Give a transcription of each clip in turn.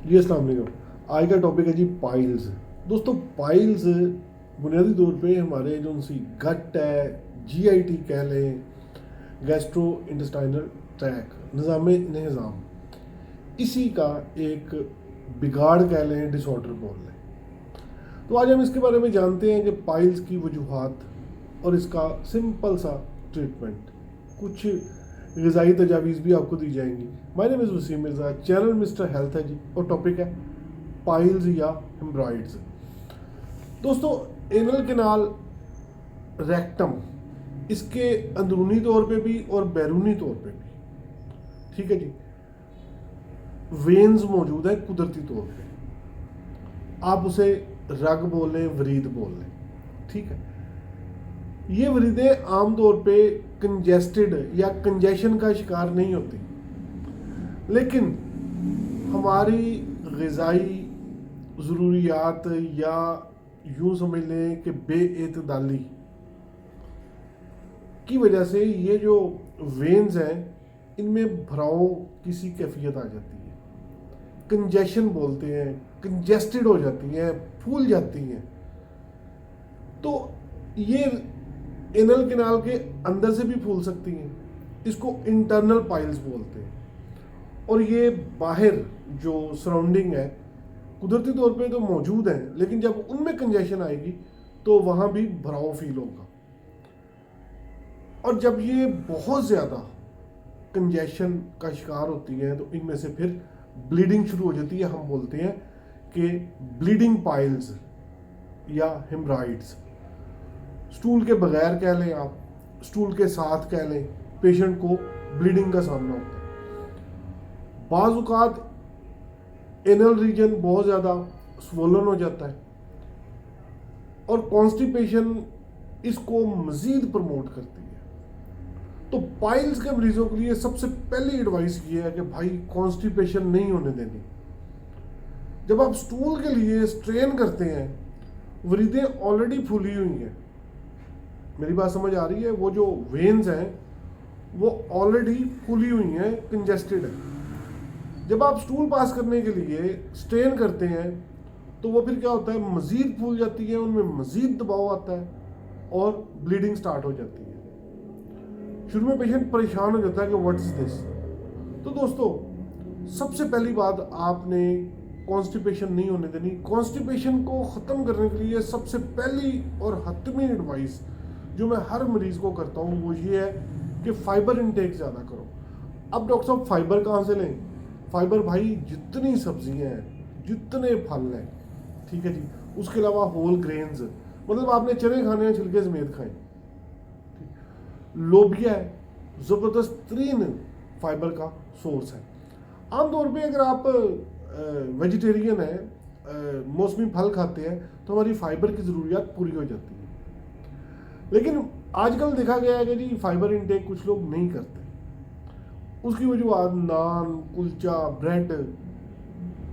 जी अस्सलाम वालेकुम। आज का टॉपिक है जी पाइल्स। दोस्तों पाइल्स बुनियादी तौर पे हमारे जो उनसी गट है, जीआईटी कह लें, गैस्ट्रो इंटेस्टाइनल ट्रैक निज़ाम, इसी का एक बिगाड़ कह लें, डिसऑर्डर बोल लें। तो आज हम इसके बारे में जानते हैं कि पाइल्स की वजूहात और इसका सिंपल सा ट्रीटमेंट, कुछ ग़िज़ाई तजावीज़ भी आपको दी जाएंगी। My name is Wasim Mirza, channel mister health है जी, और टॉपिक है पाइल्स या हेमरॉइड्स। दोस्तों एनल कैनाल, रेक्टम, इसके अंदरूनी तौर पे भी और बैरूनी तौर पे भी, ठीक है जी, वेन्स मौजूद है कुदरती तौर पे। आप उसे रग बोल लें, वरीद बोल लें, ठीक है। ये वरीदें आमतौर पे कंजेस्टेड या कंजेशन का शिकार नहीं होती, लेकिन हमारी ग़िज़ाई ज़रूरियात या यूँ समझ लें कि बेएतदाली की वजह से ये जो वेन्स हैं इनमें भराव किसी कैफियत आ जाती है, कंजेशन बोलते हैं, कंजेस्टेड हो जाती हैं, फूल जाती हैं। तो ये एनल कैनाल के अंदर से भी फूल सकती हैं, इसको इंटरनल पाइल्स बोलते हैं। और ये बाहर जो सराउंडिंग है कुदरती तौर पे तो मौजूद हैं, लेकिन जब उनमें कंजेशन आएगी तो वहाँ भी भराव फील होगा। और जब ये बहुत ज़्यादा कंजेशन का शिकार होती है तो इनमें से फिर ब्लीडिंग शुरू हो जाती है। हम बोलते हैं कि ब्लीडिंग पाइल्स या हेमरॉइड्स। स्टूल के बगैर कह लें आप, स्टूल के साथ कह लें, पेशेंट को ब्लीडिंग का सामना होता है। बाज़ औक़ात एनल रीजन बहुत ज़्यादा स्वोलन हो जाता है और कॉन्स्टिपेशन इसको मज़ीद प्रमोट करती है। तो पाइल्स के मरीजों के लिए सबसे पहली एडवाइस ये है कि भाई कॉन्स्टिपेशन नहीं होने देनी। जब आप स्टूल के लिए स्ट्रेन करते हैं, वरीदें ऑलरेडी फूली हुई हैं, मेरी बात समझ आ रही है, वो जो वेन्स हैं वो ऑलरेडी फूली हुई हैं, कंजेस्टेड है। जब आप स्टूल पास करने के लिए स्ट्रेन करते हैं तो वो फिर क्या होता है, मज़ीद फूल जाती है, उनमें मज़ीद दबाव आता है और ब्लीडिंग स्टार्ट हो जाती है। शुरू में पेशेंट परेशान हो जाता है कि व्हाट इज़ दिस। तो दोस्तों सबसे पहली बात, आपने कॉन्स्टिपेशन नहीं होने देनी। कॉन्स्टिपेशन को ख़त्म करने के लिए सबसे पहली और हतमी एडवाइस जो मैं हर मरीज़ को करता हूँ वो ये है कि फ़ाइबर इनटेक ज़्यादा करो। अब डॉक्टर साहब फ़ाइबर कहाँ से लें? फ़ाइबर भाई जितनी सब्जियाँ हैं, जितने फल हैं, ठीक है जी, उसके अलावा होल ग्रेन्स, मतलब आपने चने खाने हैं छिलके समेत खाएं। लोबिया है, ज़बरदस्त तरीन फाइबर का सोर्स है। आमतौर पे अगर आप वेजिटेरियन हैं, मौसमी फल खाते हैं, तो हमारी फाइबर की ज़रूरियात पूरी हो जाती है। लेकिन आजकल देखा गया है कि जी फाइबर इनटेक कुछ लोग नहीं करते। उसकी वजह नान, कुलचा, ब्रेड,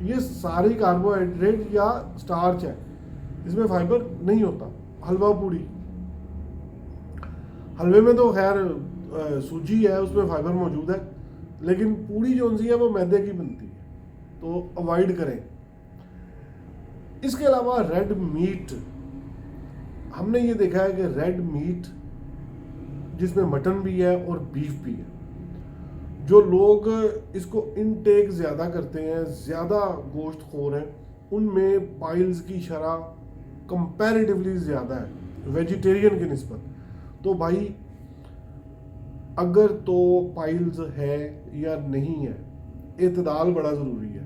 ये सारी कार्बोहाइड्रेट या स्टार्च है, इसमें फाइबर नहीं होता। हलवा पूड़ी, हलवे में तो खैर सूजी है, उसमें फाइबर मौजूद है, लेकिन पूड़ी जो सी है वो मैदे की बनती है, तो अवॉइड करें। इसके अलावा रेड मीट, हमने ये देखा है कि रेड मीट जिसमें मटन भी है और बीफ भी है, जो लोग इसको इनटेक ज़्यादा करते हैं, ज़्यादा गोश्त खोर हैं, उनमें पाइल्स की शरह कंपैरेटिवली ज़्यादा है वेजिटेरियन की निस्बत। तो भाई अगर तो पाइल्स है या नहीं है, एतदाल बड़ा ज़रूरी है।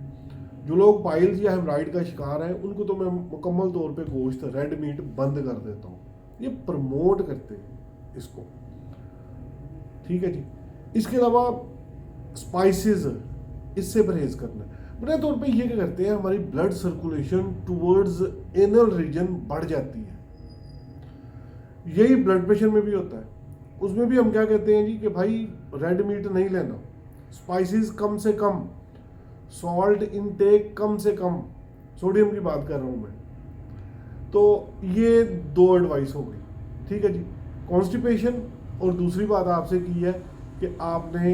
जो लोग पाइल्स या हेमरॉइड का शिकार हैं उनको तो मैं मुकम्मल तौर पे गोश्त, रेड मीट बंद कर देता हूँ। ये प्रमोट करते हैं इसको, ठीक है जी। इसके अलावा स्पाइसेस, इससे परहेज करना है। बुनियादी तौर पे ये क्या करते हैं, हमारी blood circulation towards anal reason बढ़ जाती है। यही ब्लड प्रेशर में भी होता है। उसमें भी हम क्या कहते हैं जी कि भाई रेड मीट नहीं लेना, स्पाइसेस कम से कम, सॉल्ट इनटेक कम से कम, सोडियम की बात कर रहा हूँ मैं। तो ये दो एडवाइस हो गई, ठीक है जी। कॉन्स्टिपेशन, और दूसरी बात आपसे की है कि आपने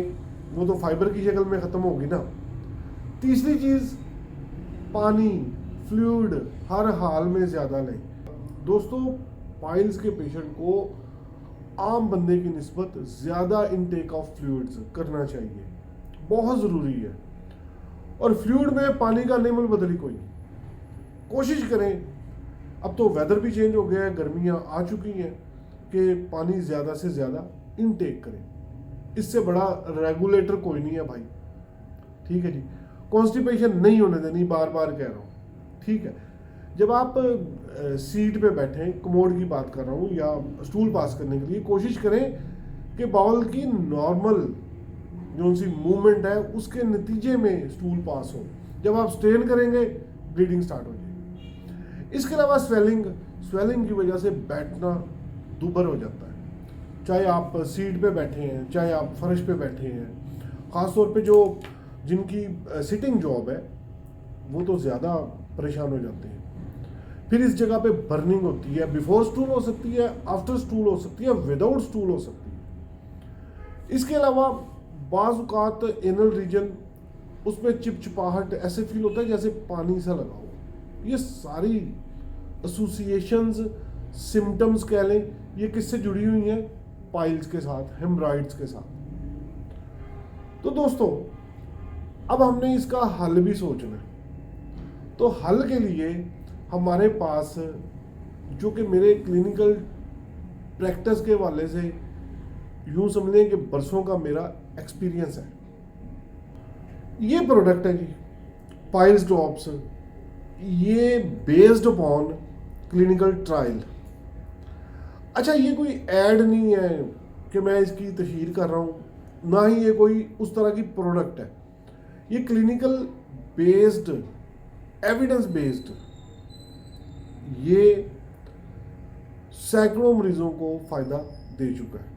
वो तो फाइबर की शक्ल में ख़त्म होगी ना। तीसरी चीज़ पानी, फ्लूइड हर हाल में ज़्यादा लें। दोस्तों, पाइल्स के पेशेंट को आम बंदे की निस्बत ज़्यादा इनटेक ऑफ फ्लूइड्स करना चाहिए, बहुत ज़रूरी है। और फ्लूइड में पानी का लेवल बदली कोई नहीं, कोशिश करें। अब तो वेदर भी चेंज हो गया है, गर्मियाँ आ चुकी हैं, कि पानी ज़्यादा से ज़्यादा इनटेक करें। इससे बड़ा रेगुलेटर कोई नहीं है भाई, ठीक है जी। कॉन्स्टिपेशन नहीं होने देनी, बार बार कह रहा हूँ, ठीक है। जब आप सीट पे बैठें, कमोड की बात कर रहा हूँ, या स्टूल पास करने के लिए कोशिश करें कि बाउल की नॉर्मल जो सी मूवमेंट है उसके नतीजे में स्टूल पास हो। जब आप स्ट्रेन करेंगे, ब्लीडिंग स्टार्ट हो जाएगी। इसके अलावा स्वेलिंग की वजह से बैठना दुबर हो जाता है, चाहे आप सीट पे बैठे हैं, चाहे आप फर्श पे बैठे हैं। ख़ासतौर पे जो जिनकी सिटिंग जॉब है वो तो ज़्यादा परेशान हो जाते हैं। फिर इस जगह पे बर्निंग होती है, बिफोर स्टूल हो सकती है, आफ्टर स्टूल हो सकती है, विदाउट स्टूल हो सकती है। इसके अलावा बाज़ औक़ात एनल रीजन, उसमें चिपचिपाहट, ऐसे फील होता है जैसे पानी सा लगा हो। ये सारी एसोसिएशंस, सिम्टम्स कह लें, ये किससे जुड़ी हुई हैं? पाइल्स के साथ, हेमराइड्स के साथ। तो दोस्तों, अब हमने इसका हल भी सोचना है। तो हल के लिए हमारे पास, जो कि मेरे क्लिनिकल प्रैक्टिस के हवाले से यूँ समझें कि बरसों का मेरा एक्सपीरियंस है, ये प्रोडक्ट है जी, पाइल्स ड्रॉप्स। ये बेस्ड अपॉन क्लिनिकल ट्रायल। अच्छा, ये कोई ऐड नहीं है कि मैं इसकी तशहीर कर रहा हूँ, ना ही ये कोई उस तरह की प्रोडक्ट है। ये क्लिनिकल बेस्ड, एविडेंस बेस्ड, ये सैकड़ों मरीजों को फ़ायदा दे चुका है।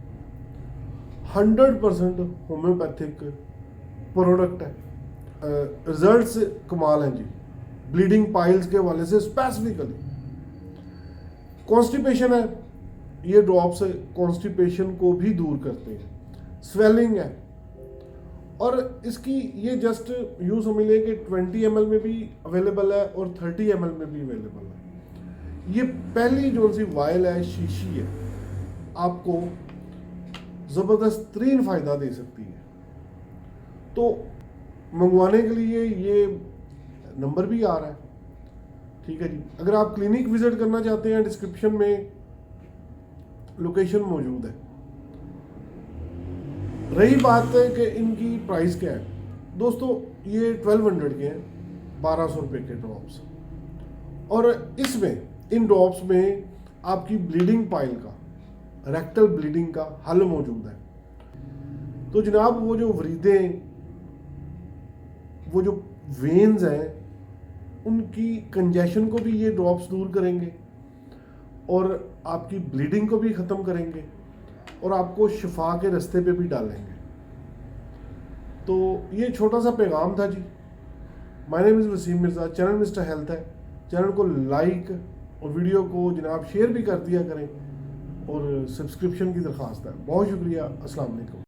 100% होम्योपैथिक प्रोडक्ट है। रिजल्ट्स कमाल हैं जी, ब्लीडिंग पाइल्स के हवाले से स्पेसिफिकली। कॉन्स्टिपेशन है, ये ड्रॉप्स कॉन्स्टिपेशन को भी दूर करते हैं। स्वेलिंग है, और इसकी ये जस्ट यूँ समझ लें कि 20 ml में भी अवेलेबल है और 30 ml में भी अवेलेबल है। ये पहली जो सी वायल है, शीशी है, आपको ज़बरदस्त तरीन फ़ायदा दे सकती है। तो मंगवाने के लिए ये नंबर भी आ रहा है, ठीक है जी। अगर आप क्लिनिक विजिट करना चाहते हैं, डिस्क्रिप्शन में लोकेशन मौजूद है। रही बात है कि इनकी प्राइस क्या है, दोस्तों, ये 1200 के हैं, 1200 रुपये के ड्रॉप्स। और इसमें, इन ड्रॉप्स में आपकी ब्लीडिंग पाइल का, रेक्टल ब्लीडिंग का हल मौजूद है। तो जनाब, वो जो वरीदें, वो जो वेन्स हैं, उनकी कंजेशन को भी ये ड्रॉप्स दूर करेंगे, और आपकी ब्लीडिंग को भी ख़त्म करेंगे, और आपको शिफा के रास्ते पे भी डालेंगे। तो ये छोटा सा पैगाम था जी। My name is Wasim Mirza, channel mister health है। चैनल को लाइक और वीडियो को जनाब शेयर भी कर दिया करें, और सब्सक्रिप्शन की दरख्वास्त है। बहुत शुक्रिया। अस्सलाम वालेकुम।